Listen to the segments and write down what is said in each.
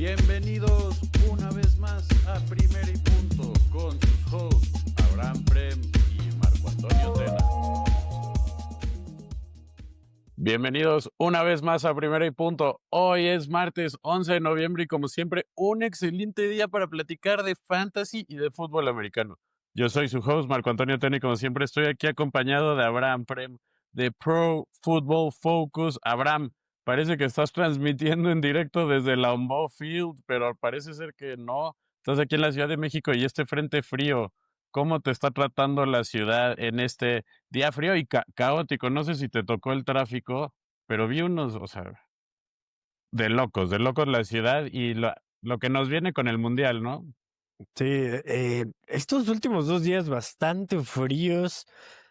Bienvenidos una vez más a Primera y Punto con sus hosts Abraham Prem y Marco Antonio Tena. Bienvenidos una vez más a Primera y Punto. Hoy es martes 11 de noviembre y como siempre un excelente día para platicar de fantasy y de fútbol americano. Yo soy su host Marco Antonio Tena y como siempre estoy aquí acompañado de Abraham Prem de Pro Football Focus. Abraham, parece que estás transmitiendo en directo desde Lambeau Field, pero parece ser que no. Estás aquí en la Ciudad de México y este frente frío, ¿cómo te está tratando la ciudad en este día frío y caótico? No sé si te tocó el tráfico, pero vi unos, o sea, de locos la ciudad y lo que nos viene con el Mundial, ¿no? Sí, estos últimos 2 días bastante fríos.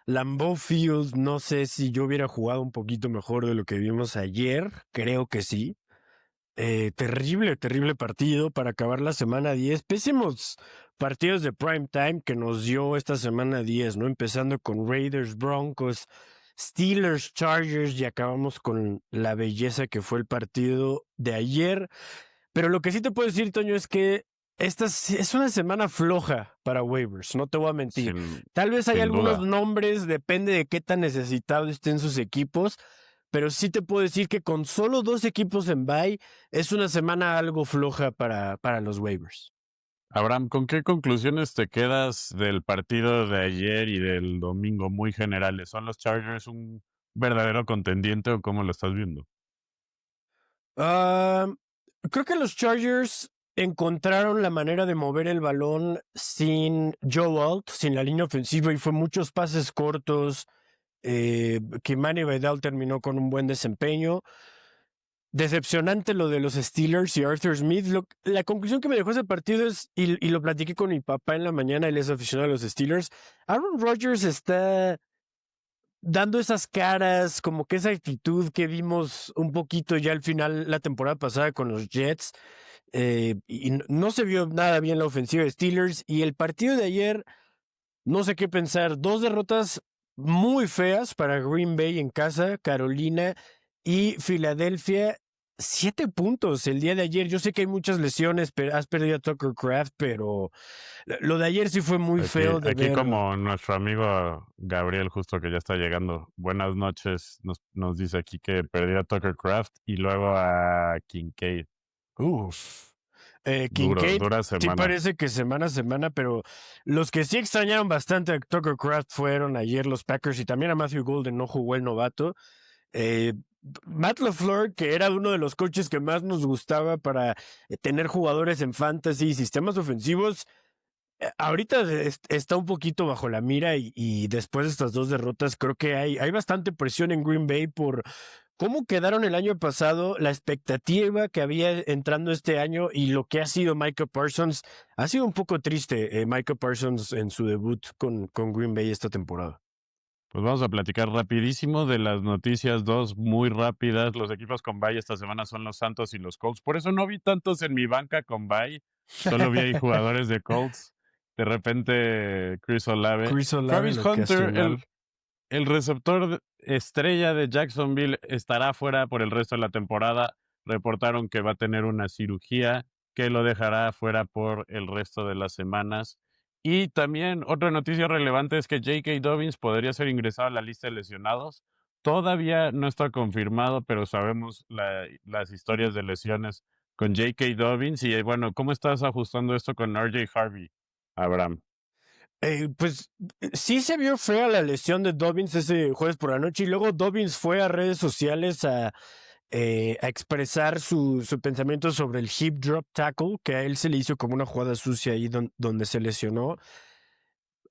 Lambeau Field, no sé si yo hubiera jugado un poquito mejor de lo que vimos ayer, creo que sí. Terrible partido para acabar la semana 10. Pésimos partidos de prime time que nos dio esta semana 10, ¿no? Empezando con Raiders, Broncos, Steelers, Chargers y acabamos con la belleza que fue el partido de ayer. Pero lo que sí te puedo decir, Toño, es que esta es una semana floja para waivers, no te voy a mentir. Tal vez hay Sin algunos duda. nombres, depende de qué tan necesitados estén sus equipos, pero sí te puedo decir que con solo 2 equipos en bye, es una semana algo floja para los waivers. Abraham, ¿con qué conclusiones te quedas del partido de ayer y del domingo muy generales? ¿Son los Chargers un verdadero contendiente o cómo lo estás viendo? Creo que los Chargers encontraron la manera de mover el balón sin Joe Alt, sin la línea ofensiva, y fue muchos pases cortos, que Manny Vidal terminó con un buen desempeño. Decepcionante lo de los Steelers y Arthur Smith. La conclusión que me dejó ese partido es, y lo platiqué con mi papá en la mañana, él es aficionado a los Steelers, Aaron Rodgers está dando esas caras, como que esa actitud que vimos un poquito ya al final la temporada pasada con los Jets, y no se vio nada bien la ofensiva de Steelers, y el partido de ayer, no sé qué pensar, 2 derrotas muy feas para Green Bay en casa, Carolina y Filadelfia. 7 puntos el día de ayer. Yo sé que hay muchas lesiones, pero has perdido a Tucker Kraft, pero lo de ayer sí fue muy feo de Aquí ver. como nuestro amigo Gabriel, justo que ya está llegando. Buenas noches, nos dice aquí que perdió a Tucker Kraft y luego a Kincaid. Uf. Kincaid Dura sí semana. parece que semana a semana, pero los que sí extrañaron bastante a Tucker Kraft fueron ayer los Packers y también a Matthew Golden, no jugó el novato. Matt LaFleur, que era uno de los coaches que más nos gustaba para tener jugadores en fantasy y sistemas ofensivos, ahorita está un poquito bajo la mira y después de estas 2 derrotas creo que hay bastante presión en Green Bay por cómo quedaron el año pasado, la expectativa que había entrando este año y lo que ha sido Micah Parsons. Ha sido un poco triste Micah Parsons en su debut con Green Bay esta temporada. Pues vamos a platicar rapidísimo de las noticias, 2 muy rápidas. Los equipos con bye esta semana son los Santos y los Colts. Por eso no vi tantos en mi banca con bye. Solo vi ahí jugadores de Colts. De repente, Chris Olave. Chris Olave, Travis lo Hunter, ocasional. el receptor estrella de Jacksonville, estará fuera por el resto de la temporada. Reportaron que va a tener una cirugía que lo dejará fuera por el resto de las semanas. Y también otra noticia relevante es que J.K. Dobbins podría ser ingresado a la lista de lesionados. Todavía no está confirmado, pero sabemos las historias de lesiones con J.K. Dobbins. Y bueno, ¿cómo estás ajustando esto con R.J. Harvey, Abraham? Pues sí se vio fea la lesión de Dobbins ese jueves por la noche y luego Dobbins fue a redes sociales a expresar su pensamiento sobre el hip drop tackle, que a él se le hizo como una jugada sucia ahí donde se lesionó.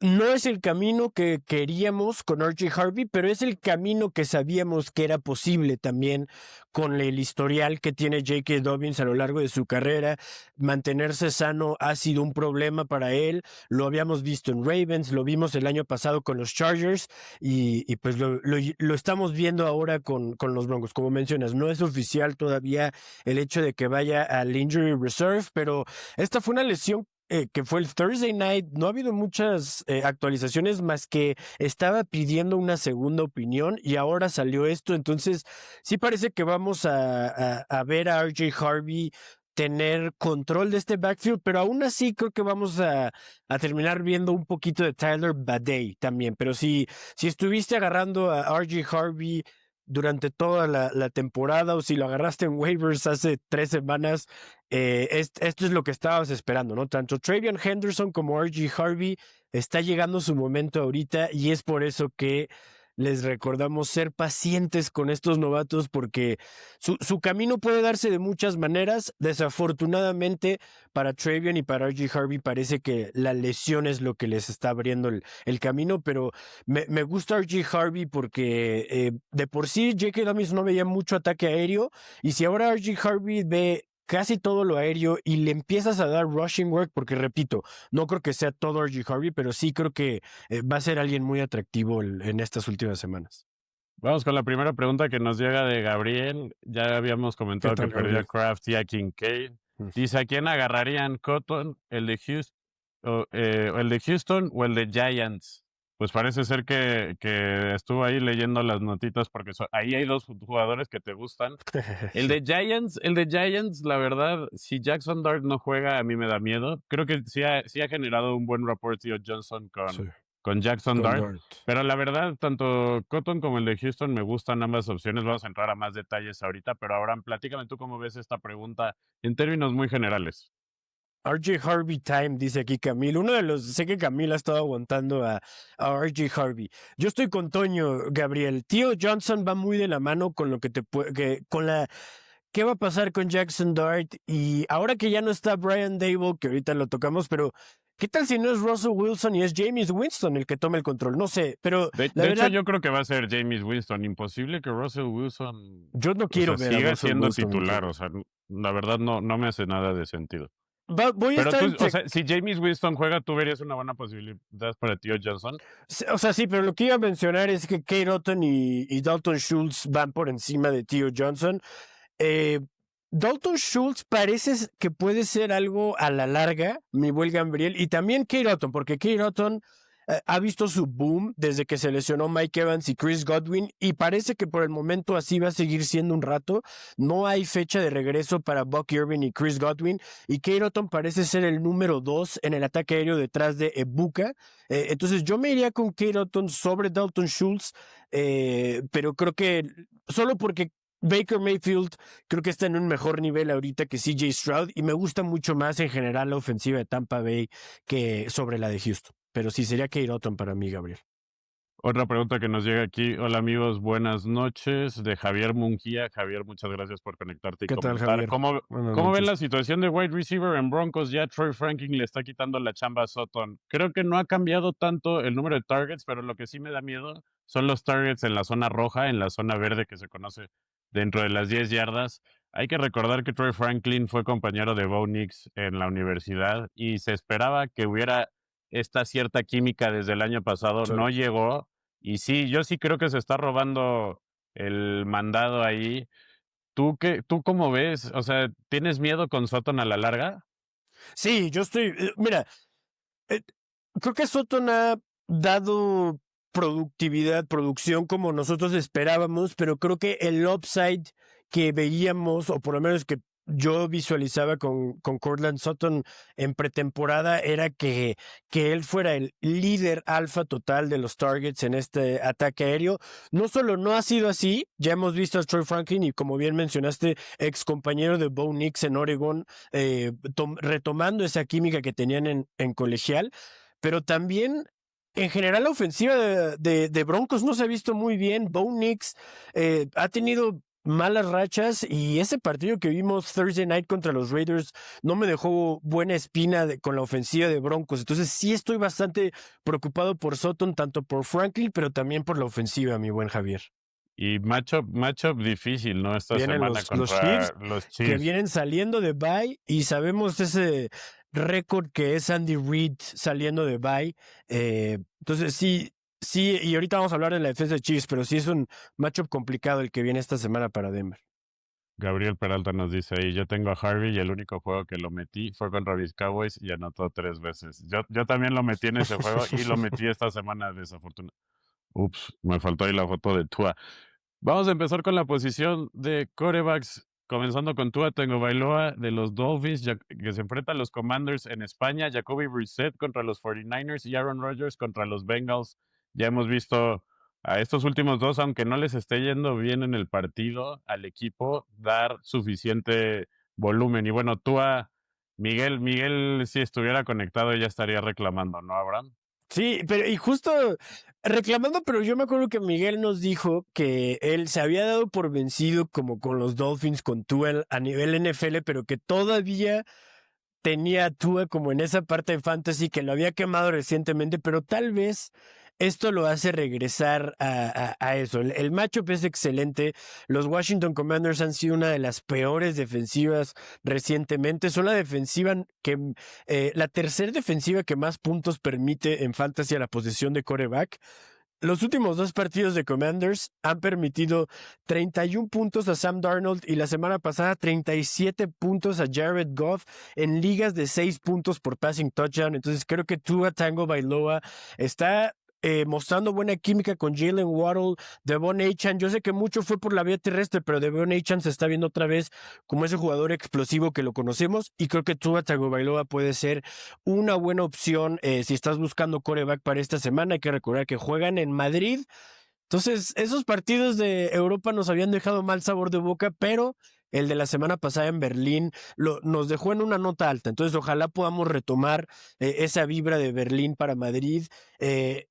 No es el camino que queríamos con R.J. Harvey, pero es el camino que sabíamos que era posible también con el historial que tiene J.K. Dobbins a lo largo de su carrera. Mantenerse sano ha sido un problema para él. Lo habíamos visto en Ravens, lo vimos el año pasado con los Chargers y pues lo estamos viendo ahora con los Broncos. Como mencionas, no es oficial todavía el hecho de que vaya al Injury Reserve, pero esta fue una lesión que fue el Thursday Night. No ha habido muchas actualizaciones más que estaba pidiendo una segunda opinión y ahora salió esto. Entonces sí parece que vamos a ver a R.J. Harvey tener control de este backfield, pero aún así creo que vamos a terminar viendo un poquito de Tyler Badee también. Pero si estuviste agarrando a R.J. Harvey durante toda la temporada o si lo agarraste en waivers hace 3 semanas, esto es lo que estabas esperando, ¿no? Tanto TreVeyon Henderson como R.J. Harvey está llegando su momento ahorita y es por eso que les recordamos ser pacientes con estos novatos porque su camino puede darse de muchas maneras. Desafortunadamente para TreVeyon y para R.J. Harvey parece que la lesión es lo que les está abriendo el camino, pero me gusta R.J. Harvey porque de por sí J.K. Dobbins no veía mucho ataque aéreo y si ahora R.J. Harvey ve casi todo lo aéreo y le empiezas a dar rushing work, porque repito, no creo que sea todo R.J. Harvey, pero sí creo que va a ser alguien muy atractivo en estas últimas semanas. Vamos con la primera pregunta que nos llega de Gabriel. Ya habíamos ¿Qué comentado que tal, perdió a Gabriel? Kraft y a Kincaid. Dice, ¿a quién agarrarían? ¿Cotton, el de Houston, el de Houston o el de Giants? Pues parece ser que estuvo ahí leyendo las notitas porque ahí hay dos jugadores que te gustan. El de Giants, la verdad, si Jackson Dart no juega, a mí me da miedo. Creo que sí ha generado un buen rapport Theo Johnson Sí, con Jackson con Dart. Dart. Pero la verdad, tanto Cotton como el de Houston me gustan ambas opciones. Vamos a entrar a más detalles ahorita, pero ahora platícame tú cómo ves esta pregunta en términos muy generales. R.J. Harvey time, dice aquí Camilo. Sé que Camilo ha estado aguantando a R.J. Harvey. Yo estoy con Toño, Gabriel. Tío Johnson va muy de la mano con lo que ¿qué va a pasar con Jackson Dart? Y ahora que ya no está Brian Dable, que ahorita lo tocamos, pero ¿qué tal si no es Russell Wilson y es Jameis Winston el que tome el control? No sé, pero la De hecho, verdad, yo creo que va a ser Jameis Winston. Imposible que Russell Wilson, yo no o quiero sea, ver a siga Russell siendo Wilson en titular. O Cleveland. sea, la verdad no me hace nada de sentido. Voy a Pero estar tú, o entre. sea, si Jameis Winston juega, ¿tú verías una buena posibilidad para Tío Johnson? O sea, sí, pero lo que iba a mencionar es que Kate Otton y Dalton Schultz van por encima de Tío Johnson. Eh, Dalton Schultz parece que puede ser algo a la larga, mi buen Gabriel, y también Kate Otton, porque Kate Otton ha visto su boom desde que se lesionó Mike Evans y Chris Godwin, y parece que por el momento así va a seguir siendo un rato. No hay fecha de regreso para Buck Irving y Chris Godwin, y Kate Otton parece ser el número 2 en el ataque aéreo detrás de Ebuka. Entonces yo me iría con Kate Otton sobre Dalton Schultz, pero creo que solo porque Baker Mayfield creo que está en un mejor nivel ahorita que CJ Stroud y me gusta mucho más en general la ofensiva de Tampa Bay que sobre la de Houston. Pero sí sería Kate Otton para mí, Gabriel. Otra pregunta que nos llega aquí. Hola amigos, buenas noches. De Javier Munguía. Javier, muchas gracias por conectarte y ¿Qué tal, comentar. Javier? Buenas ¿Cómo ven noches. la situación de wide receiver en Broncos? Ya Troy Franklin le está quitando la chamba a Sutton. Creo que no ha cambiado tanto el número de targets, pero lo que sí me da miedo son los targets en la zona roja, en la zona verde que se conoce dentro de las 10 yardas. Hay que recordar que Troy Franklin fue compañero de Bo Nix en la universidad y se esperaba que hubiera esta cierta química desde el año pasado. Sí. No llegó. Y sí, yo sí creo que se está robando el mandado ahí. ¿Tú cómo ves? O sea, ¿tienes miedo con Sutton a la larga? Sí, yo estoy. Mira, eh, creo que Sutton ha dado producción como nosotros esperábamos, pero creo que el upside que veíamos, o por lo menos que yo visualizaba con Courtland Sutton en pretemporada, era que él fuera el líder alfa total de los targets en este ataque aéreo. No solo no ha sido así, ya hemos visto a Troy Franklin y como bien mencionaste, ex compañero de Bo Nix en Oregon, retomando esa química que tenían en colegial, pero también en general la ofensiva de Broncos no se ha visto muy bien. Bo Nix ha tenido malas rachas y ese partido que vimos Thursday night contra los Raiders no me dejó buena espina con la ofensiva de Broncos. Entonces sí estoy bastante preocupado por Sutton, tanto por Franklin, pero también por la ofensiva, mi buen Javier. Y matchup difícil, ¿no? Esta Vienen semana los Chiefs contra los que Chiefs. vienen saliendo de bye y sabemos ese récord que es Andy Reid saliendo de bye. Entonces sí, y ahorita vamos a hablar de la defensa de Chiefs, pero sí es un matchup complicado el que viene esta semana para Denver. Gabriel Peralta nos dice ahí, yo tengo a Harvey y el único juego que lo metí fue contra mis Cowboys y anotó 3 veces. Yo también lo metí en ese juego y lo metí esta semana desafortunadamente. Ups, me faltó ahí la foto de Tua. Vamos a empezar con la posición de quarterbacks. comenzando con Tua Tagovailoa de los Dolphins, que se enfrenta a los Commanders en España, Jacoby Brissett contra los 49ers y Aaron Rodgers contra los Bengals. Ya hemos visto a estos últimos dos, aunque no les esté yendo bien en el partido, al equipo dar suficiente volumen. Y bueno, Tua, Miguel, si estuviera conectado ya estaría reclamando, ¿no, Abraham? Sí, pero y justo reclamando, pero yo me acuerdo que Miguel nos dijo que él se había dado por vencido como con los Dolphins, con Tua a nivel NFL, pero que todavía tenía a Tua como en esa parte de fantasy que lo había quemado recientemente, pero tal vez esto lo hace regresar a eso. El matchup es excelente. Los Washington Commanders han sido una de las peores defensivas recientemente. Son la tercera defensiva que más puntos permite en fantasy a la posesión de quarterback. Los últimos dos partidos de Commanders han permitido 31 puntos a Sam Darnold y la semana pasada 37 puntos a Jared Goff en ligas de 6 puntos por passing touchdown. Entonces creo que Tua Tagovailoa está mostrando buena química con Jalen Waddle, Devon Achane. Yo sé que mucho fue por la vía terrestre, pero Devon Achane se está viendo otra vez como ese jugador explosivo que lo conocemos y creo que Tua Tagovailoa puede ser una buena opción si estás buscando quarterback para esta semana. Hay que recordar que juegan en Madrid. Entonces, esos partidos de Europa nos habían dejado mal sabor de boca, pero el de la semana pasada en Berlín nos dejó en una nota alta. Entonces, ojalá podamos retomar esa vibra de Berlín para Madrid.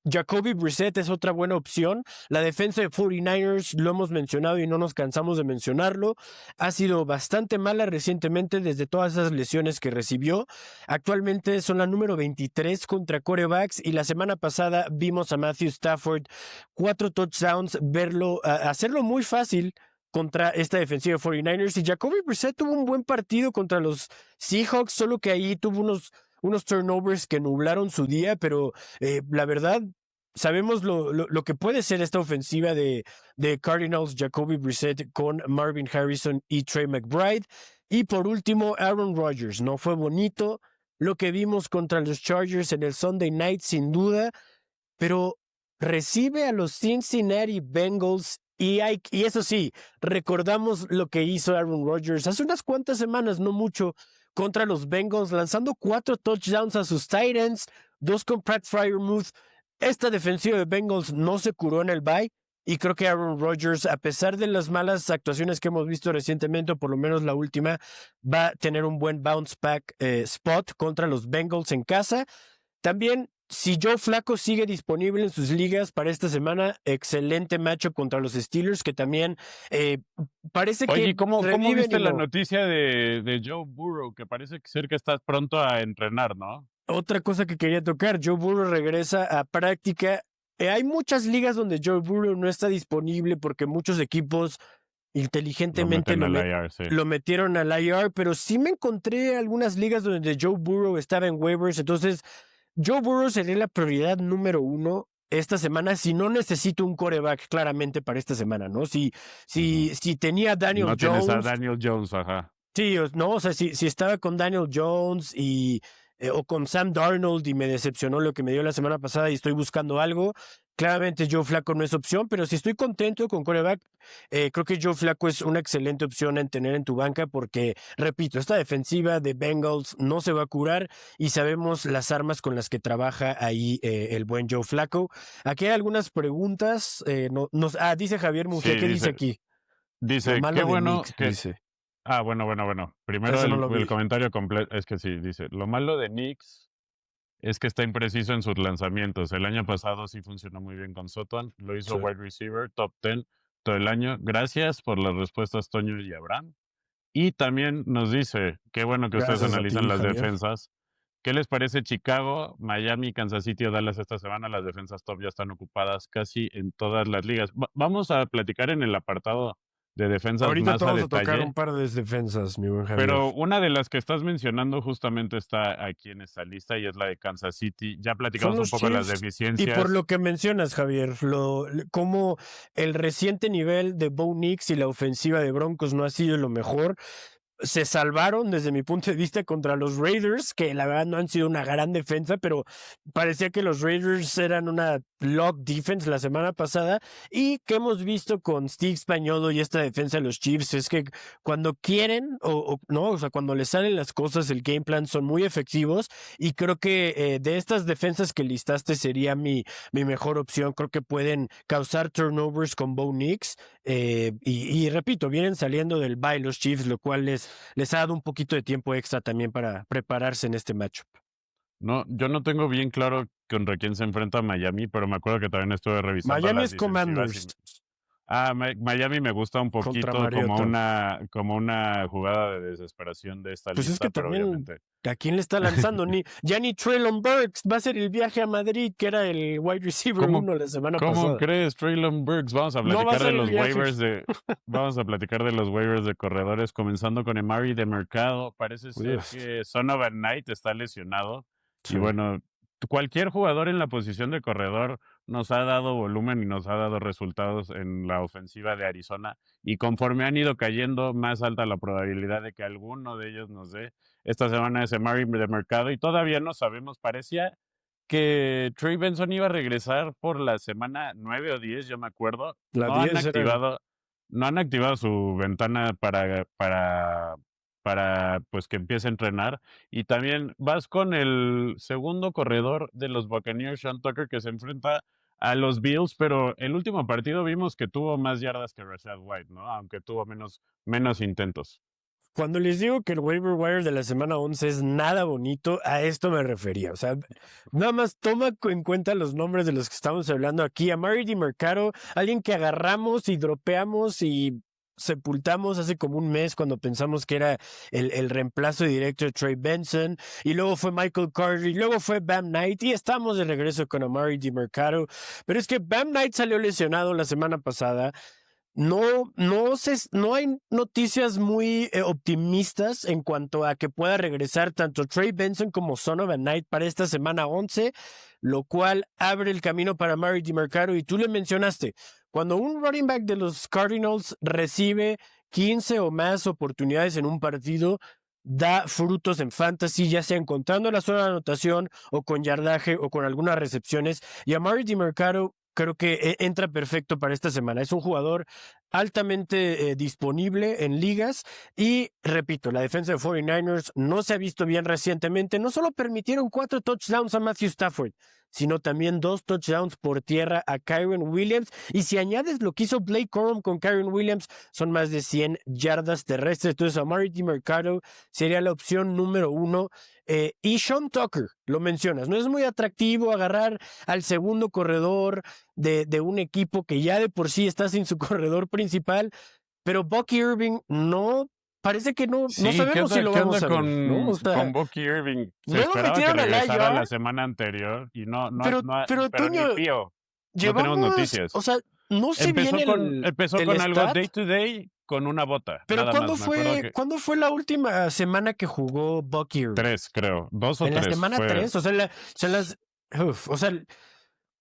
Jacoby Brissett es otra buena opción. La defensa de 49ers, lo hemos mencionado y no nos cansamos de mencionarlo, ha sido bastante mala recientemente desde todas esas lesiones que recibió. Actualmente son la número 23 contra quarterbacks y la semana pasada vimos a Matthew Stafford 4 touchdowns, hacerlo muy fácil contra esta defensiva de 49ers. Y Jacoby Brissett tuvo un buen partido contra los Seahawks, solo que ahí tuvo unos turnovers que nublaron su día, pero la verdad, sabemos lo que puede ser esta ofensiva de Cardinals, Jacoby Brissett con Marvin Harrison y Trey McBride. Y por último, Aaron Rodgers. No fue bonito lo que vimos contra los Chargers en el Sunday Night, sin duda, pero recibe a los Cincinnati Bengals y eso sí, recordamos lo que hizo Aaron Rodgers hace unas cuantas semanas, no mucho, contra los Bengals, lanzando 4 touchdowns a sus tight ends, 2 con Pat Freiermuth. Esta defensiva de Bengals no se curó en el bye y creo que Aaron Rodgers, a pesar de las malas actuaciones que hemos visto recientemente, o por lo menos la última, va a tener un buen bounce back spot contra los Bengals en casa. También, si Joe Flacco sigue disponible en sus ligas para esta semana, excelente matchup contra los Steelers, que también parece que Oye, ¿cómo viste la no. noticia de Joe Burrow? Que parece ser que está pronto a entrenar, ¿no? Otra cosa que quería tocar, Joe Burrow regresa a práctica. Hay muchas ligas donde Joe Burrow no está disponible porque muchos equipos inteligentemente lo metieron al IR, pero sí me encontré algunas ligas donde Joe Burrow estaba en waivers. Entonces, Joe Burrow sería la prioridad número 1 esta semana, si no necesito un quarterback claramente para esta semana, ¿no? Si tenía Daniel no Jones. Tienes a Daniel Jones, ajá. Sí, no, o sea, si estaba con Daniel Jones o con Sam Darnold y me decepcionó lo que me dio la semana pasada y estoy buscando algo, claramente Joe Flacco no es opción, pero si estoy contento con quarterback, creo que Joe Flacco es una excelente opción en tener en tu banca porque, repito, esta defensiva de Bengals no se va a curar y sabemos las armas con las que trabaja ahí el buen Joe Flacco. Aquí hay algunas preguntas. Dice Javier Mujía, Sí, ¿qué dice aquí? Dice, qué bueno Knicks, que... dice. Ah, bueno. Primero el comentario completo, es que sí, dice, lo malo de Knicks es que está impreciso en sus lanzamientos. El año pasado sí funcionó muy bien con Sutton, lo hizo Sí. wide receiver, top 10 todo el año. Gracias por las respuestas, Toño y Abraham. Y también nos dice, qué bueno que ustedes Gracias a analizan ti, las Javier. defensas. ¿Qué les parece Chicago, Miami, Kansas City o Dallas esta semana? Las defensas top ya están ocupadas casi en todas las ligas. Vamos a platicar en el apartado de defensas Ahorita más te a vamos a tocar detalle. un par de defensas, mi buen Javier. Pero una de las que estás mencionando justamente está aquí en esta lista y es la de Kansas City. Ya platicamos un poco de las deficiencias. Y por lo que mencionas, Javier, como el reciente nivel de Bo Nix y la ofensiva de Broncos no ha sido lo mejor, se salvaron desde mi punto de vista contra los Raiders, que la verdad no han sido una gran defensa, pero parecía que los Raiders eran una lock defense la semana pasada, y que hemos visto con Steve Spagnuolo y esta defensa de los Chiefs es que cuando quieren no, o sea, cuando les salen las cosas, el game plan son muy efectivos, y creo que de estas defensas que listaste sería mi mejor opción. Creo que pueden causar turnovers con Bo Nix, y repito, vienen saliendo del bye los Chiefs, lo cual les ha dado un poquito de tiempo extra también para prepararse en este matchup. No, yo no tengo bien claro contra quién se enfrenta Miami, pero me acuerdo que también estuve revisando Miami las es defensivas Commanders Miami me gusta un contra poquito Mariota. como una jugada de desesperación de esta Pues es lista, que pero también, obviamente. ¿a quién le está lanzando? Ya ni Treylon Burks va a ser el viaje a Madrid, que era el wide receiver ¿Cómo, 1 la semana cómo pasada. crees, Treylon Burks? No va a ser el viaje. Vamos a platicar de los waivers de corredores, comenzando con Emari de Mercado. Parece ser Uf, que Son of a Knight está lesionado. Y sí. bueno, cualquier jugador en la posición de corredor nos ha dado volumen y nos ha dado resultados en la ofensiva de Arizona. Y conforme han ido cayendo, más alta la probabilidad de que alguno de ellos nos dé. Esta semana es Emari de Mercado y todavía no sabemos. Parecía que Trey Benson iba a regresar por la semana 9 o 10, yo me acuerdo. La 10 era... No han activado su ventana para pues que empiece a entrenar. Y también vas con el segundo corredor de los Buccaneers, Sean Tucker, que se enfrenta a los Bills, pero el último partido vimos que tuvo más yardas que Rashad White, ¿no? Aunque tuvo menos intentos. Cuando les digo que el waiver wire de la semana 11 es nada bonito, a esto me refería. O sea, nada más toma en cuenta los nombres de los que estamos hablando aquí. Amari DiMercado, alguien que agarramos y dropeamos y sepultamos hace como un mes cuando pensamos que era el reemplazo directo de Trey Benson, y luego fue Michael Carter, y luego fue Bam Knight, y estamos de regreso con Amari DiMercado. Pero es que Bam Knight salió lesionado la semana pasada. No hay noticias muy optimistas en cuanto a que pueda regresar tanto Trey Benson como Son of a Knight para esta semana 11, lo cual abre el camino para Amari DiMercado. Y tú le mencionaste, cuando un running back de los Cardinals recibe 15 o más oportunidades en un partido, da frutos en fantasy, ya sea encontrando la zona de anotación o con yardaje o con algunas recepciones. Y Amari DiMercado creo que entra perfecto para esta semana. Es un jugador altamente disponible en ligas, y repito, la defensa de 49ers no se ha visto bien recientemente. No solo permitieron 4 touchdowns a Matthew Stafford, sino también 2 touchdowns por tierra a Kyren Williams, y si añades lo que hizo Blake Corum con Kyren Williams, son más de 100 yardas terrestres. Entonces Amari DiMercado sería la opción número 1. Y Sean Tucker, lo mencionas, no es muy atractivo agarrar al segundo corredor de un equipo que ya de por sí está sin su corredor principal, pero Bucky Irving parece que no Sí, sabemos si lo vamos a ver, ¿no? O sea, con Bucky Irving? Se no lo esperaba que metieron al regresara la IR, semana anterior y pero pero ni Toño, pío, no tenemos llevamos, o noticias. sea, no sé bien Empezó el con algo stat, day to day con una bota, pero nada más. Me acuerdo que ¿cuándo fue la última semana que jugó Bucky Irving? 3, creo, 2 o En la 3 semana fue. 3, o sea,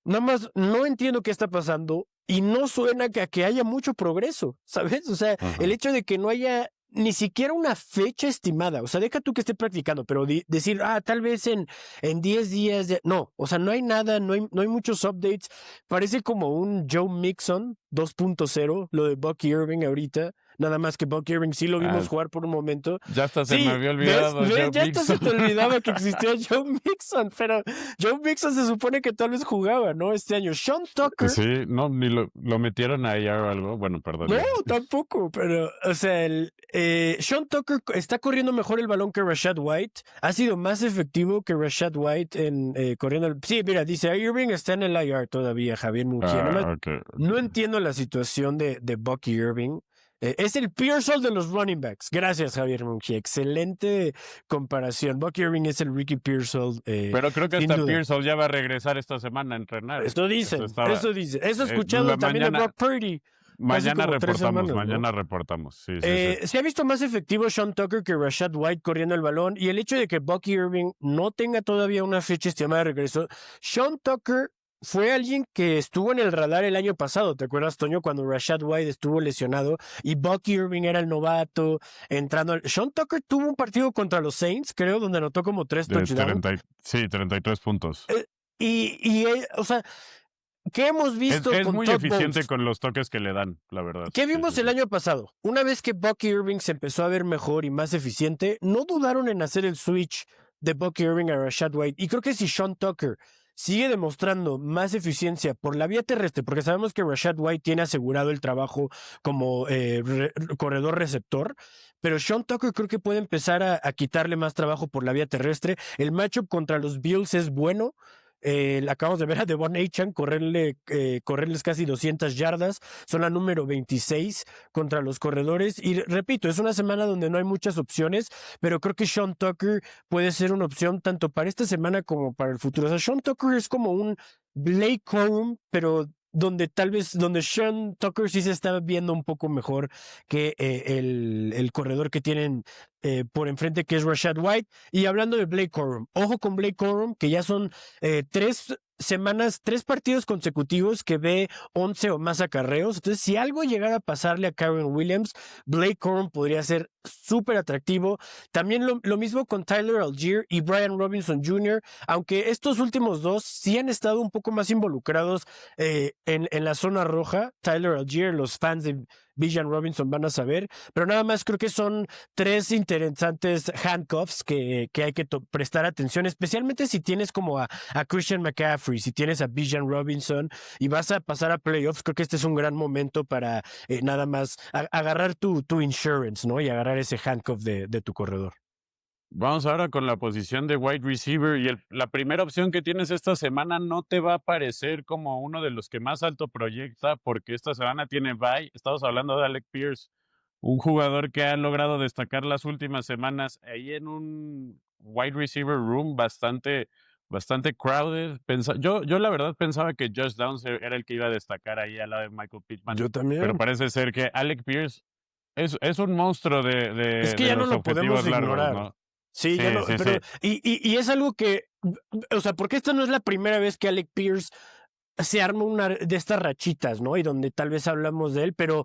nada más no entiendo qué está pasando, y no suena a que haya mucho progreso, ¿sabes? O sea, el hecho de que no haya ni siquiera una fecha estimada, o sea, deja tú que esté practicando, pero decir, tal vez en 10 días, no, o sea, no hay nada, no hay muchos updates. Parece como un Joe Mixon 2.0, lo de Bucky Irving ahorita. Nada más que Bucky Irving sí lo vimos jugar por un momento. Ya hasta se me había olvidado. Ya hasta se te olvidaba que existía Joe Mixon, pero Joe Mixon se supone que tal vez jugaba, ¿no? Este año. Sean Tucker. Sí, no, ni lo metieron a IR o algo. Bueno, perdón. No, tampoco, pero, o sea, Sean Tucker está corriendo mejor el balón que Rashad White. Ha sido más efectivo que Rashad White en corriendo. Sí, mira, dice Irving está en el IR todavía, Javier Munguía. Okay. No entiendo la situación de Bucky Irving. Es el Pearsall de los running backs. Gracias, Javier Munguía. Excelente comparación. Bucky Irving es el Ricky Pearsall. Pero creo que hasta Pearsall ya va a regresar esta semana a entrenar. Eso dicen. Eso he escuchado también de Brock Purdy. Mañana reportamos. Sí. Se ha visto más efectivo Sean Tucker que Rashad White corriendo el balón, y el hecho de que Bucky Irving no tenga todavía una fecha estimada de regreso. Sean Tucker fue alguien que estuvo en el radar el año pasado. ¿Te acuerdas, Toño, cuando Rashad White estuvo lesionado y Bucky Irving era el novato entrando? Sean Tucker tuvo un partido contra los Saints, creo, donde anotó como 3 De touchdowns. 33 puntos. O sea, ¿qué hemos visto Es con muy Todd eficiente Bowles? con los toques que le dan, la verdad. ¿Qué Sí, vimos sí, el sí. año pasado? Una vez que Bucky Irving se empezó a ver mejor y más eficiente, no dudaron en hacer el switch de Bucky Irving a Rashad White. Y creo que si Sean Tucker sigue demostrando más eficiencia por la vía terrestre, porque sabemos que Rashad White tiene asegurado el trabajo como corredor receptor, pero Sean Tucker creo que puede empezar a quitarle más trabajo por la vía terrestre. El matchup contra los Bills es bueno. Acabamos de ver a Devon Achane correrles casi 200 yardas. Son la número 26 contra los corredores. Y repito, es una semana donde no hay muchas opciones, pero creo que Sean Tucker puede ser una opción tanto para esta semana como para el futuro. O sea, Sean Tucker es como un Blake Corum, pero donde Sean Tucker sí se está viendo un poco mejor que el corredor que tienen por enfrente, que es Rashad White. Y hablando de Blake Corum, ojo con Blake Corum, que ya son 3 partidos consecutivos que ve 11 o más acarreos. Entonces, si algo llegara a pasarle a Kyren Williams, Blake Corum podría ser súper atractivo. También lo mismo con Tyler Algier y Brian Robinson Jr., aunque estos últimos dos sí han estado un poco más involucrados en la zona roja. Tyler Algier, los fans de Bijan Robinson van a saber, pero nada más creo que son 3 interesantes handcuffs que hay que prestar atención, especialmente si tienes como a Christian McCaffrey, si tienes a Bijan Robinson y vas a pasar a playoffs. Creo que este es un gran momento para nada más agarrar tu insurance, ¿no? Y agarrar ese handcuff de tu corredor. Vamos ahora con la posición de wide receiver y la primera opción que tienes esta semana no te va a parecer como uno de los que más alto proyecta porque esta semana tiene bye. Estamos hablando de Alec Pierce, un jugador que ha logrado destacar las últimas semanas ahí en un wide receiver room bastante crowded. Yo la verdad pensaba que Josh Downs era el que iba a destacar ahí al lado de Michael Pittman, Yo pero también. parece ser que Alec Pierce es un monstruo Es que de ya no los lo podemos objetivos largos, ignorar. ¿no? Sí, ya Sí, no, sí, pero sí. y es algo que, o sea, porque esta no es la primera vez que Alec Pierce se arma una de estas rachitas, ¿no? Y donde tal vez hablamos de él, pero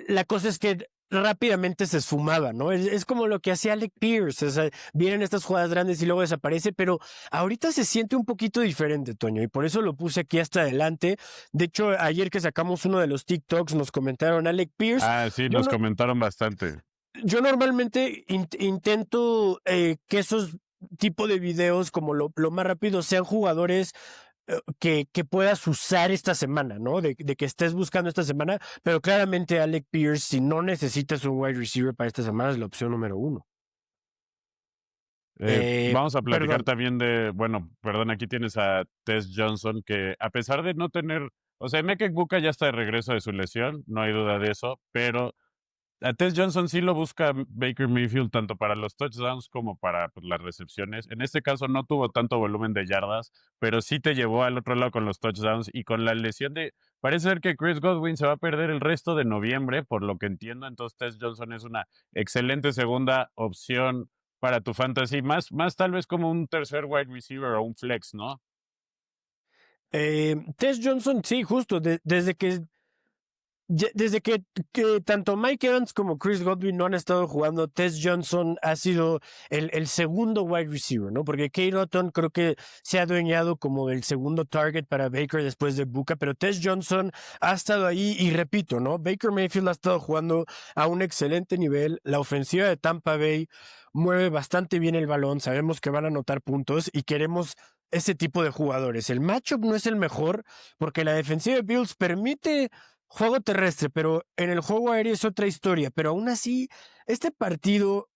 la cosa es que rápidamente se esfumaba, ¿no? Es como lo que hacía Alec Pierce, o sea, vienen estas jugadas grandes y luego desaparece, pero ahorita se siente un poquito diferente, Toño, y por eso lo puse aquí hasta adelante. De hecho, ayer que sacamos uno de los TikToks nos comentaron Alec Pierce. Ah, sí, Yo nos no, comentaron bastante. yo normalmente intento que esos tipo de videos, como lo más rápido, sean jugadores que puedas usar esta semana, ¿no? De que estés buscando esta semana, pero claramente Alec Pierce, si no necesitas un wide receiver para esta semana, es la opción número 1. Vamos a platicar Perdón. también bueno, perdón, aquí tienes a Tess Johnson, que a pesar de no tener, o sea, Emeka Egbuka ya está de regreso de su lesión, no hay duda de eso, pero a Tess Johnson sí lo busca Baker Mayfield tanto para los touchdowns como para pues, las recepciones. En este caso no tuvo tanto volumen de yardas, pero sí te llevó al otro lado con los touchdowns y con la lesión de... Parece ser que Chris Godwin se va a perder el resto de noviembre, por lo que entiendo. Entonces Tess Johnson es una excelente segunda opción para tu fantasy. Más tal vez como un tercer wide receiver o un flex, ¿no? Tess Johnson, sí, justo, desde que tanto Mike Evans como Chris Godwin no han estado jugando, Tess Johnson ha sido el segundo wide receiver, ¿no? Porque Kate Otton creo que se ha adueñado como el segundo target para Baker después de Buka, pero Tess Johnson ha estado ahí y repito, ¿no? Baker Mayfield ha estado jugando a un excelente nivel. La ofensiva de Tampa Bay mueve bastante bien el balón, sabemos que van a anotar puntos y queremos ese tipo de jugadores. El matchup no es el mejor porque la defensiva de Bills permite juego terrestre, pero en el juego aéreo es otra historia. Pero aún así, este partido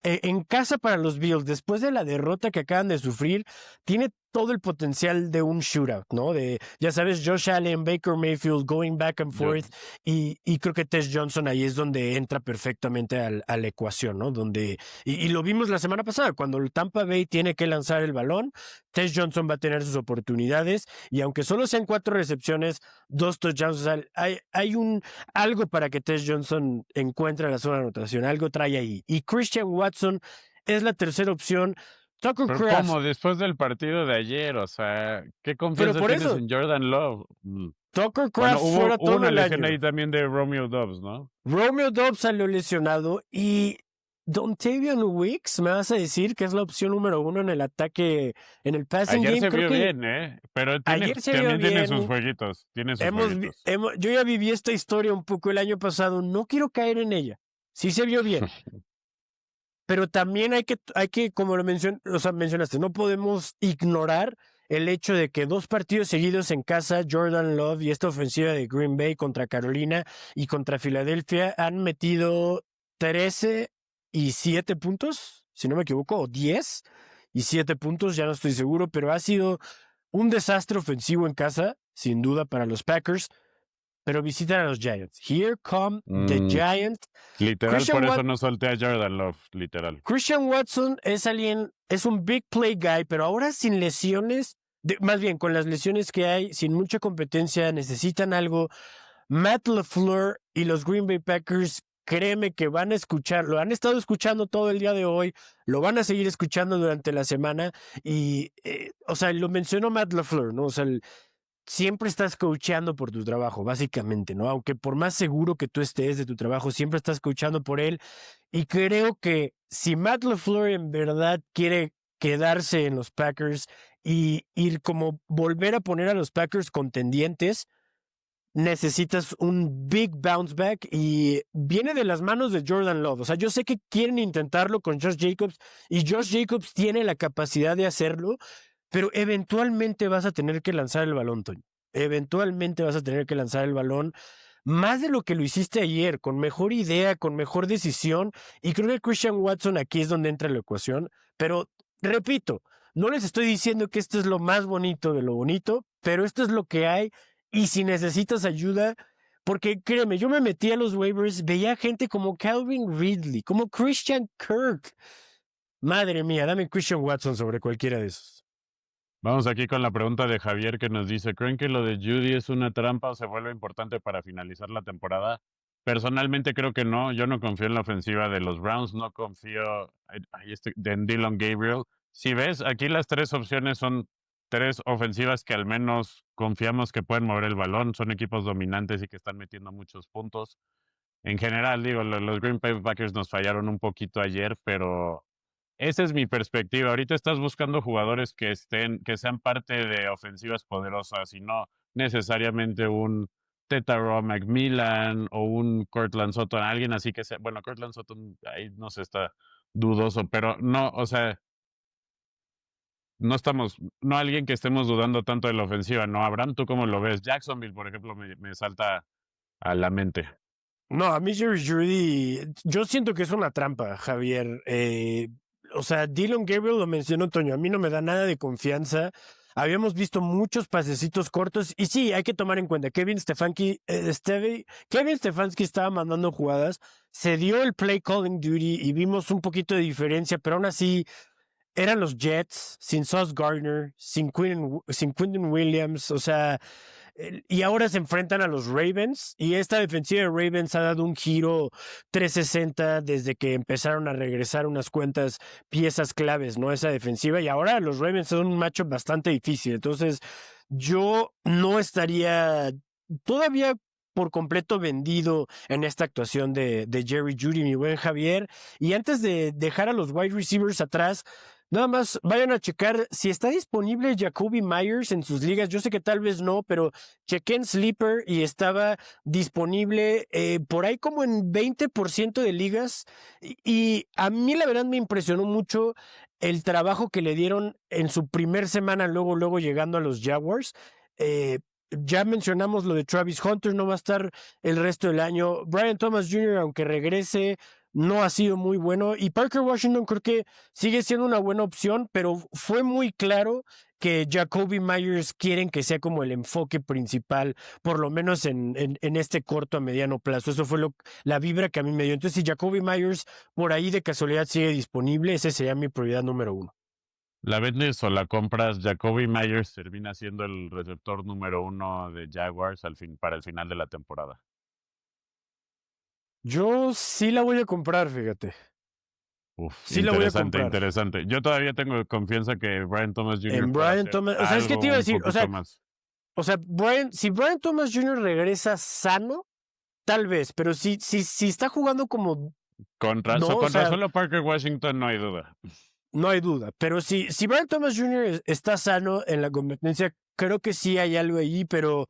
en casa para los Bills, después de la derrota que acaban de sufrir, tiene todo el potencial de un shootout, ¿no? De, ya sabes, Josh Allen, Baker Mayfield, going back and Yo, forth, y creo que Tess Johnson ahí es donde entra perfectamente a la ecuación, ¿no? Y lo vimos la semana pasada, cuando el Tampa Bay tiene que lanzar el balón, Tess Johnson va a tener sus oportunidades, y aunque solo sean 4 recepciones, 2 touchdowns, o sea, hay algo para que Tess Johnson encuentre la zona de anotación, algo trae ahí. Y Christian Watson es la tercera opción. Tucker Pero Kraft. ¿cómo? Después del partido de ayer, o sea, ¿qué Pero confianza por tienes eso, en Jordan Love? Tucker Bueno, Kraft hubo fuera hubo todo una el lesión ahí año. también de Romeo Dobbs, ¿no? Romeo Dobbs salió lesionado y Dontavian Wicks, me vas a decir que es la opción número uno en el ataque, en el passing Ayer game. se Creo vio que bien, pero ayer se vio también tiene sus bien. jueguitos, tiene sus jueguitos. Yo ya viví esta historia un poco el año pasado. No quiero caer en ella. Sí se vio bien. Pero también hay que, como o sea, mencionaste, no podemos ignorar el hecho de que 2 partidos seguidos en casa, Jordan Love y esta ofensiva de Green Bay contra Carolina y contra Filadelfia han metido 13 y 7 puntos, si no me equivoco, o 10 y 7 puntos, ya no estoy seguro, pero ha sido un desastre ofensivo en casa, sin duda, para los Packers, pero visitan a los Giants. Here come the Mm, Giants. literal, por Christian eso Watt no solté a Jordan Love, literal. Christian Watson es alguien, es un big play guy, pero ahora sin lesiones, más bien con las lesiones que hay, sin mucha competencia, necesitan algo. Matt LaFleur y los Green Bay Packers, créeme que van a escuchar, lo han estado escuchando todo el día de hoy, lo van a seguir escuchando durante la semana y, o sea, lo mencionó Matt LaFleur, ¿no? O sea, siempre estás coacheando por tu trabajo, básicamente, ¿no? Aunque por más seguro que tú estés de tu trabajo, siempre estás coachando por él. Y creo que si Matt LaFleur en verdad quiere quedarse en los Packers y ir como volver a poner a los Packers contendientes, necesitas un big bounce back y viene de las manos de Jordan Love. O sea, yo sé que quieren intentarlo con Josh Jacobs y Josh Jacobs tiene la capacidad de hacerlo, pero eventualmente vas a tener que lanzar el balón, Toño. Eventualmente vas a tener que lanzar el balón más de lo que lo hiciste ayer, con mejor idea, con mejor decisión. Y creo que Christian Watson aquí es donde entra la ecuación. Pero repito, no les estoy diciendo que esto es lo más bonito de lo bonito, pero esto es lo que hay. Y si necesitas ayuda, porque créeme, yo me metí a los waivers, veía gente como Calvin Ridley, como Christian Kirk. Madre mía, dame Christian Watson sobre cualquiera de esos. Vamos aquí con la pregunta de Javier que nos dice, ¿creen que lo de Judy es una trampa o se vuelve importante para finalizar la temporada? Personalmente creo que no, yo no confío en la ofensiva de los Browns, no confío en Dylan Gabriel. Si ves, aquí las 3 opciones son 3 ofensivas que al menos confiamos que pueden mover el balón, son equipos dominantes y que están metiendo muchos puntos. En general, digo, los Green Bay Packers nos fallaron un poquito ayer, pero esa es mi perspectiva. Ahorita estás buscando jugadores que sean parte de ofensivas poderosas y no necesariamente un Tetaro McMillan o un Cortland Sutton, alguien así que sea, bueno, Cortland Sutton ahí no se está dudoso, pero no, o sea, no alguien que estemos dudando tanto de la ofensiva, no, Abraham, ¿tú cómo lo ves? Jacksonville, por ejemplo, me salta a la mente. No, a mí Jerry Judy, yo siento que es una trampa, Javier. O sea, Dylan Gabriel lo mencionó, Toño, a mí no me da nada de confianza. Habíamos visto muchos pasecitos cortos y sí, hay que tomar en cuenta, Kevin Stefanski estaba mandando jugadas, se dio el play calling duty y vimos un poquito de diferencia, pero aún así eran los Jets, sin Sauce Gardner, sin Quinton Williams, o sea, y ahora se enfrentan a los Ravens y esta defensiva de Ravens ha dado un giro 360 desde que empezaron a regresar unas cuantas piezas claves, ¿no? Esa defensiva y ahora los Ravens son un macho bastante difícil. Entonces, yo no estaría todavía por completo vendido en esta actuación de Jerry Jeudy, mi buen Javier. Y antes de dejar a los wide receivers atrás, nada más vayan a checar si está disponible Jacoby Myers en sus ligas. Yo sé que tal vez no, pero chequé en Sleeper y estaba disponible por ahí como en 20% de ligas. Y a mí la verdad me impresionó mucho el trabajo que le dieron en su primer semana, luego llegando a los Jaguars. Ya mencionamos lo de Travis Hunter, no va a estar el resto del año. Brian Thomas Jr., aunque regrese, no ha sido muy bueno. Y Parker Washington creo que sigue siendo una buena opción, pero fue muy claro que Jacoby Myers quieren que sea como el enfoque principal, por lo menos en este corto a mediano plazo. Eso fue la vibra que a mí me dio. Entonces, si Jacoby Myers por ahí de casualidad sigue disponible, ese sería mi prioridad número uno. ¿La vendes o la compras? Jacoby Myers termina siendo el receptor número 1 de Jaguars para el final de la temporada. Yo sí la voy a comprar, fíjate. Uf, Sí lo voy a interesante, comprar. interesante. Yo todavía tengo confianza que Brian Thomas Jr. En pueda Brian hacer Thomas, o sea, es que te algo iba a un decir, poquito más. o sea, si Brian Thomas Jr. regresa sano, tal vez, pero si está jugando como, no, o Contra sea, solo Parker Washington no hay duda. no hay duda. Pero si Brian Thomas Jr. Está sano en la competencia, creo que sí hay algo ahí, pero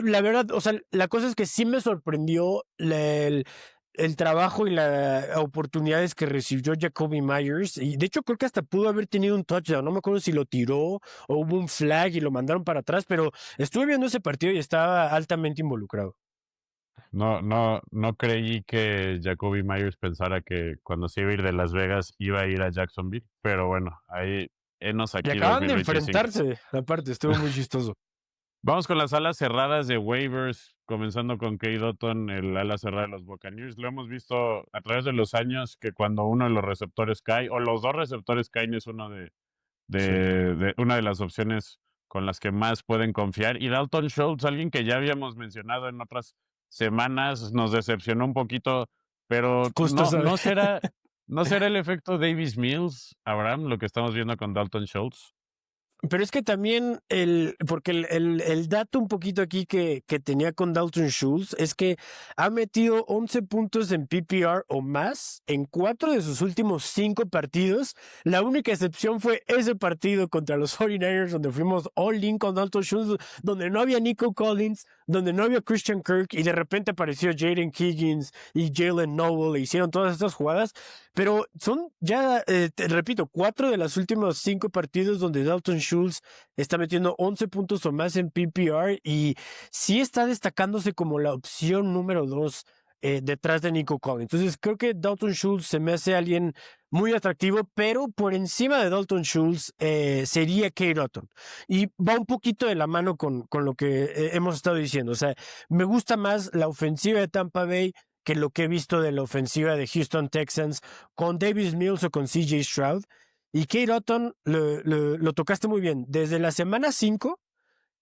la verdad, o sea, la cosa es que sí me sorprendió el trabajo y las oportunidades que recibió Jacoby Myers. Y de hecho, creo que hasta pudo haber tenido un touchdown. No me acuerdo si lo tiró o hubo un flag y lo mandaron para atrás, pero estuve viendo ese partido y estaba altamente involucrado. No creí que Jacoby Myers pensara que cuando se iba a ir de Las Vegas iba a ir a Jacksonville, pero bueno, ahí enos Y aquí acaban de 2025. enfrentarse, aparte, estuvo muy chistoso. Vamos con las alas cerradas de waivers, comenzando con Kate Otton, el ala cerrada de los Buccaneers. Lo hemos visto a través de los años que cuando uno de los receptores cae, o los dos receptores caen, es uno Sí. de una de las opciones con las que más pueden confiar. Y Dalton Schultz, alguien que ya habíamos mencionado en otras semanas, nos decepcionó un poquito, pero Justo no será el efecto Davis Mills, Abraham, lo que estamos viendo con Dalton Schultz. Pero es que también porque el dato un poquito aquí que tenía con Dalton Schultz es que ha metido 11 puntos en PPR o más en 4 de sus últimos 5 partidos. La única excepción fue ese partido contra los 49ers donde fuimos all in con Dalton Schultz, donde no había Nico Collins, donde no había Christian Kirk y de repente apareció Jaden Higgins y Jalen Noble e hicieron todas estas jugadas. Pero son ya, te repito, 4 de los últimos 5 partidos donde Dalton Schultz está metiendo 11 puntos o más en PPR y sí está destacándose como la opción número 2 detrás de Nico Collins. Entonces creo que Dalton Schultz se me hace alguien muy atractivo, pero por encima de Dalton Schultz sería Kate Otton. Y va un poquito de la mano con lo que hemos estado diciendo. O sea, me gusta más la ofensiva de Tampa Bay que lo que he visto de la ofensiva de Houston Texans con Davis Mills o con CJ Stroud. Y Kate Otton lo tocaste muy bien. Desde la semana 5,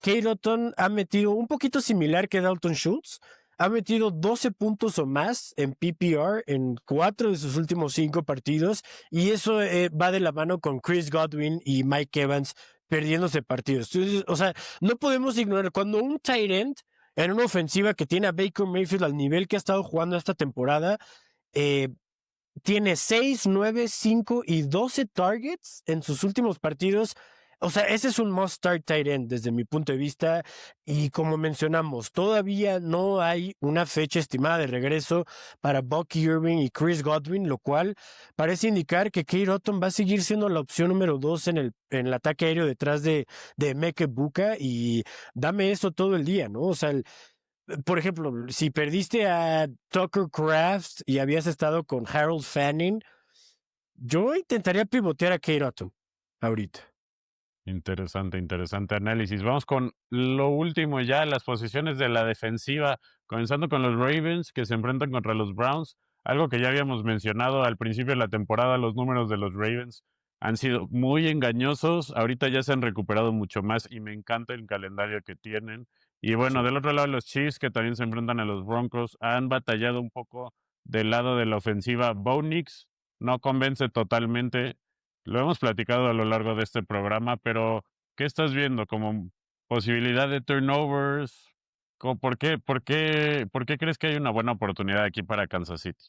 Kate Otton ha metido un poquito similar que Dalton Schultz. Ha metido 12 puntos o más en PPR en 4 de sus últimos 5 partidos. Y eso va de la mano con Chris Godwin y Mike Evans perdiéndose partidos. Entonces, o sea, no podemos ignorar cuando un tight end en una ofensiva que tiene a Baker Mayfield al nivel que ha estado jugando esta temporada, eh, tiene 6, 9, 5 y 12 targets en sus últimos partidos. O sea, ese es un must-start tight end desde mi punto de vista. Y como mencionamos, todavía no hay una fecha estimada de regreso para Bucky Irving y Chris Godwin, lo cual parece indicar que Kate Otton va a seguir siendo la opción número 2 en el ataque aéreo detrás de Emeka Egbuka. Y dame eso todo el día, ¿no? O sea, por ejemplo, si perdiste a Tucker Kraft y habías estado con Harold Fanning, yo intentaría pivotear a Kate Otton ahorita. Interesante, interesante análisis. Vamos con lo último ya, las posiciones de la defensiva, comenzando con los Ravens que se enfrentan contra los Browns. Algo que ya habíamos mencionado al principio de la temporada, los números de los Ravens han sido muy engañosos. Ahorita ya se han recuperado mucho más y me encanta el calendario que tienen. Y bueno, Sí. del otro lado, los Chiefs que también se enfrentan a los Broncos han batallado un poco del lado de la ofensiva. Bo Nix no convence totalmente. Lo hemos platicado a lo largo de este programa, pero ¿qué estás viendo como posibilidad de turnovers? ¿Por qué crees que hay una buena oportunidad aquí para Kansas City?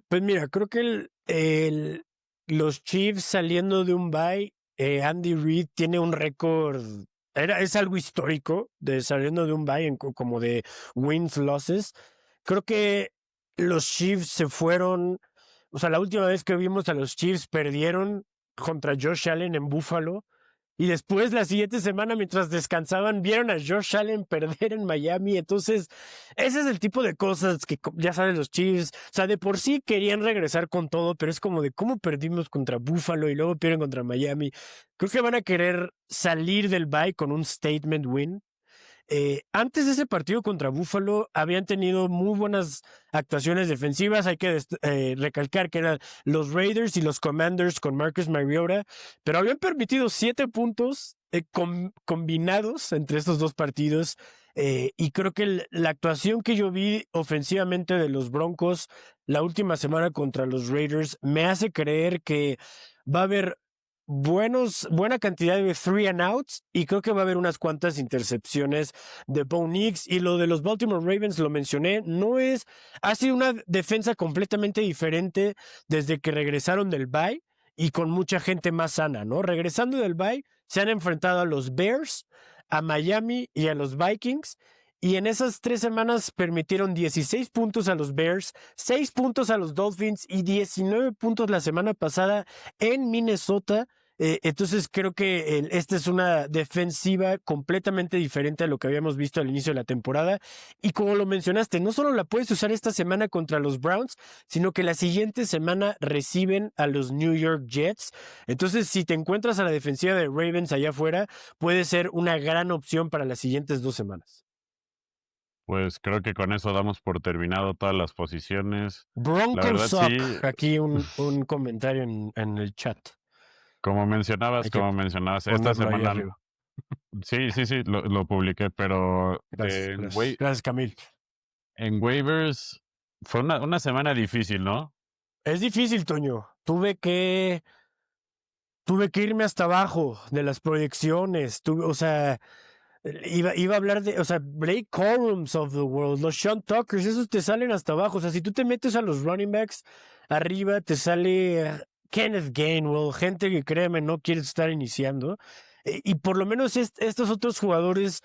Pues mira, creo que los Chiefs saliendo de un bye, Andy Reid tiene un récord, es algo histórico de saliendo de un bye como de wins, losses. Creo que los Chiefs se fueron, o sea, la última vez que vimos a los Chiefs perdieron contra Josh Allen en Buffalo. Y después, la siguiente semana, mientras descansaban, vieron a Josh Allen perder en Miami. Entonces, ese es el tipo de cosas que, ya sabes, los Chiefs, o sea, de por sí querían regresar con todo, pero es como de cómo perdimos contra Buffalo y luego pierden contra Miami. Creo que van a querer salir del bye con un statement win. Antes de ese partido contra Buffalo habían tenido muy buenas actuaciones defensivas. Hay que recalcar que eran los Raiders y los Commanders con Marcus Mariota, pero habían permitido 7 puntos combinados entre estos dos partidos. Y creo que la actuación que yo vi ofensivamente de los Broncos la última semana contra los Raiders me hace creer que va a haber buena cantidad de 3 and outs y creo que va a haber unas cuantas intercepciones de Bo Nix. Y lo de los Baltimore Ravens lo mencioné, ha sido una defensa completamente diferente desde que regresaron del bye y con mucha gente más sana, ¿no? Regresando del bye, se han enfrentado a los Bears, a Miami y a los Vikings. Y en esas 3 semanas permitieron 16 puntos a los Bears, 6 puntos a los Dolphins y 19 puntos la semana pasada en Minnesota. Entonces creo que esta es una defensiva completamente diferente a lo que habíamos visto al inicio de la temporada. Y como lo mencionaste, no solo la puedes usar esta semana contra los Browns, sino que la siguiente semana reciben a los New York Jets. Entonces, si te encuentras a la defensiva de Ravens allá afuera, puede ser una gran opción para las siguientes 2 semanas. Pues creo que con eso damos por terminado todas las posiciones. La Broncos verdad, suck. sí, Aquí un comentario en el chat. como mencionabas, Hay que esta ponerlo ahí semana, arriba. sí, lo publiqué, pero Gracias. Gracias, Camil. en waivers fue una semana difícil, ¿no? Es difícil, Toño. Tuve que irme hasta abajo de las proyecciones. O sea, iba a hablar de, o sea, Blake Corums of the world, los Sean Tuckers, esos te salen hasta abajo. O sea, si tú te metes a los running backs, arriba te sale Kenneth Gainwell, gente que créeme no quiere estar iniciando. Y por lo menos estos otros jugadores,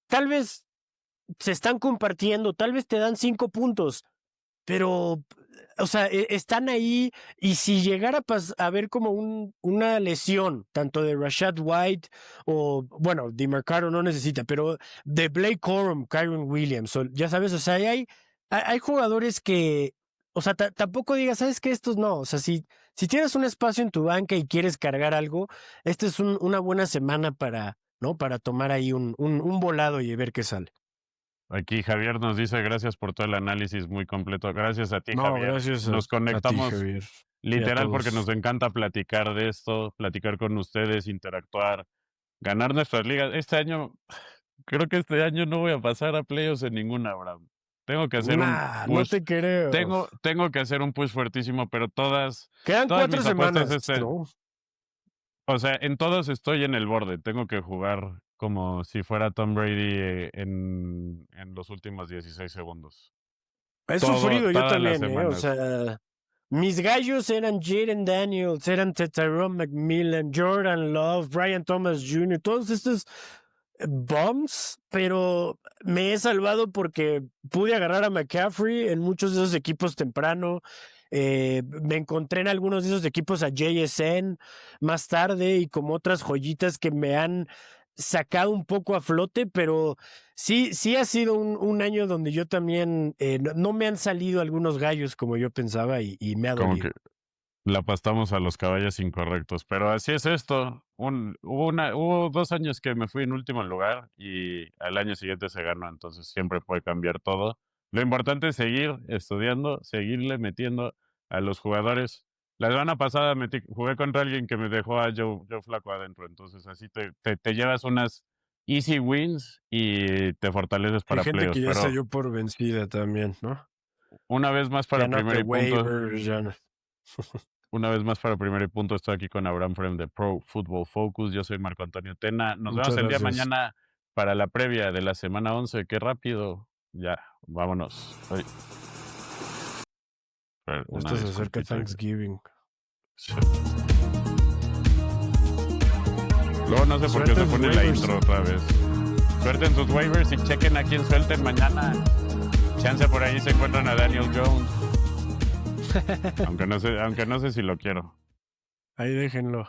tal vez se están compartiendo, tal vez te dan 5 puntos, pero, o sea, están ahí y si llegara a ver como una lesión, tanto de Rashad White o, bueno, DeMarcado no necesita, pero de Blake Corum, Kyron Williams, ya sabes, o sea, hay jugadores que, o sea, tampoco digas, ¿sabes qué? Estos no, o sea, si tienes un espacio en tu banca y quieres cargar algo, esta es una buena semana ¿no? Para tomar ahí un volado y ver qué sale. Aquí Javier nos dice gracias por todo el análisis muy completo. Gracias a ti, No, Javier. gracias Nos a ti, conectamos Javier. Y a literal porque todos. nos encanta platicar de esto, platicar con ustedes, interactuar, ganar nuestras ligas. Creo que este año no voy a pasar a playoffs en ninguna, Abraham. Tengo que hacer un Nah, no push. te creo. Tengo que hacer un push fuertísimo, pero Quedan todas 4 mis apuestas semanas, ¿no? o sea, en todos estoy en el borde. Tengo que jugar como si fuera Tom Brady en los últimos 16 segundos. He sufrido yo Todas las también, ¿eh? O semanas. sea, mis gallos eran Jaden Daniels, eran Tyrone McMillan, Jordan Love, Brian Thomas Jr., todos estos bums, pero me he salvado porque pude agarrar a McCaffrey en muchos de esos equipos temprano. Me encontré en algunos de esos equipos a JSN más tarde y como otras joyitas que me han sacado un poco a flote, pero sí ha sido un año donde yo también no me han salido algunos gallos como yo pensaba y me ha Como dolido. que la pastamos a los caballos incorrectos. Pero así es esto. Hubo 2 años que me fui en último lugar y al año siguiente se ganó. Entonces siempre puede cambiar todo. Lo importante es seguir estudiando, seguirle metiendo a los jugadores. La semana pasada jugué contra alguien que me dejó a Joe Flaco adentro. Entonces así te llevas unas easy wins y te fortaleces Hay para gente playoffs. que ya se Pero dio por vencida también, ¿no? una vez más para Ya no primero te y punto. waivers, ya no. Una vez más para primer y punto, estoy aquí con Abraham Frame de Pro Football Focus. Yo soy Marco Antonio Tena. Nos vemos Muchas el día gracias. mañana para la previa de la semana 11. Qué rápido. Ya, vámonos. Ay. Una Esto se acerca disculpita. Thanksgiving. Sí. Luego no sé por qué Suerte se en sus pone la waivers. intro otra vez. Suerte en sus waivers y chequen a quién suelten mañana. Chance por ahí se encuentran a Daniel Jones. aunque no sé si lo quiero. Ahí déjenlo.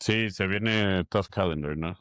Sí, se viene tough calendar, ¿no?